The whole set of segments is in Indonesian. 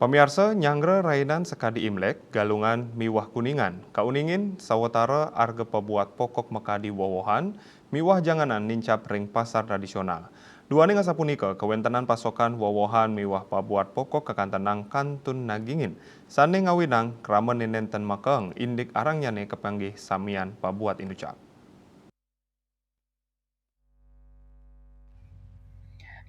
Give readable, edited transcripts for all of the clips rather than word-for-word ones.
Pemirsa nyangre rainan sekadi Imlek, galungan miwah kuningan. Kauningin sawetara arga pebuat pokok mekadi wowohan, miwah janganan nincap ring pasar tradisional. Duane ngasapunika kewentenan pasokan wowohan miwah pabuat pokok kekantenang kantun nagingin. Sane ngawinang kramen ninenten makeng indik arangyane kepanggih samian pabuat inducap.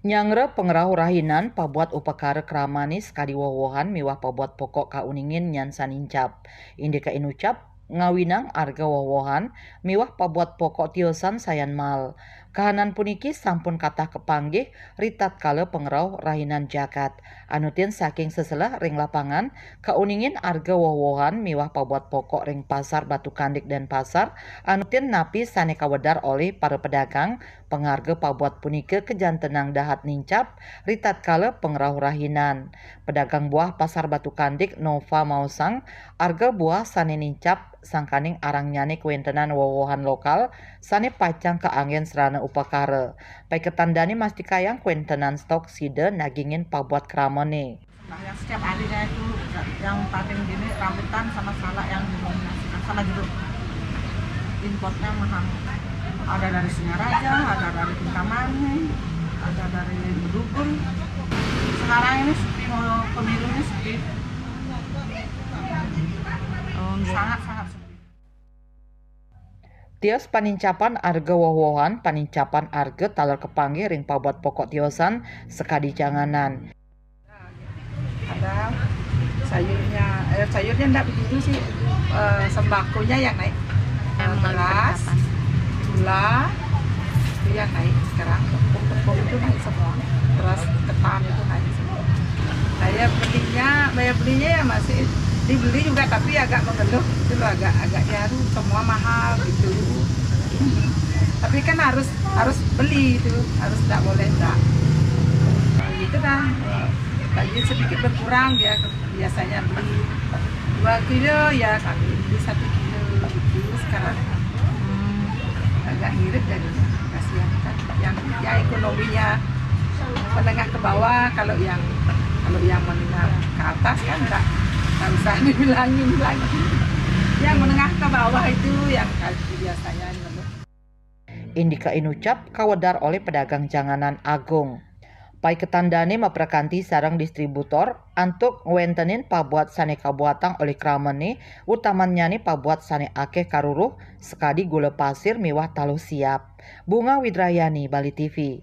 Nyangre pengerau rahinan pabuat upakara kramanis kadi wowohan miwah pabuat pokok kauningin nyan sanincap. Indika inucap ngawinang arga wowohan miwah pabuat pokok tiosan sayan mal. Kahanan puniki sampun katah kepanggih ritat kala pengerau rahinan jagat. Anutin saking seselah ring lapangan kauningin arga wowohan miwah pabuat pokok ring pasar Batu Kandik dan pasar anutin napi sane kawedar oleh para pedagang pengarga pabuat punika kejantenang dahat nincap ritat kala pengerau rahinan. Pedagang buah pasar Batu Kandik Nova Mausang arga buah sane nincap sangkaning arangnyane kuentenan wowohan lokal sane pacang ke angin serana upakara. Pai ketandani masti kayang kuentenan stok side nagingin pabuat kramone. Nah, yang setiap harinya itu yang paling gini rambutan sama salak yang didominasikan sama jeruk. Importnya mahal. Ada dari Singaraja, ada dari Kintamani, ada dari Bedugul. Sekarang ini sepi, mau pemilunya sepi. Sangat-sangat sepi. Tios panincapan arga wowohan panincapan arga talar kepanggih ring pabuat pokok tiosan sekadi janganan. Ada sayurnya enggak begitu sih, sembakonya yang naik. Beras, gula, itu yang naik sekarang. Tepung itu naik semua. Beras ketan itu naik semua. Bayar belinya ya masih dibeli juga tapi agak mengeluh itu loh, agaknya aduh semua mahal gitu. Tapi kan harus beli itu, harus tidak boleh enggak. Gitu kan. Tadi sedikit berkurang dia biasanya beli 2 kilo ya kami beli 1 kilo gitu sekarang. Agak ngirit jadinya, kasihan kan yang ya ekonominya menengah ke bawah, kalau yang menengah ke atas kan enggak usah dibilangin lagi. Yang menengah ke bawah itu yang biasanya menurut. Indika inucap kawedar oleh pedagang janganan Agung. Pai ketandane maprakanti sarang distributor antuk ngwentenin pabuat sane kabuatang oleh kramene utamanya pabuat sane akeh karuruh sekadi gula pasir miwah talu siap. Bunga Widrayani, Bali TV.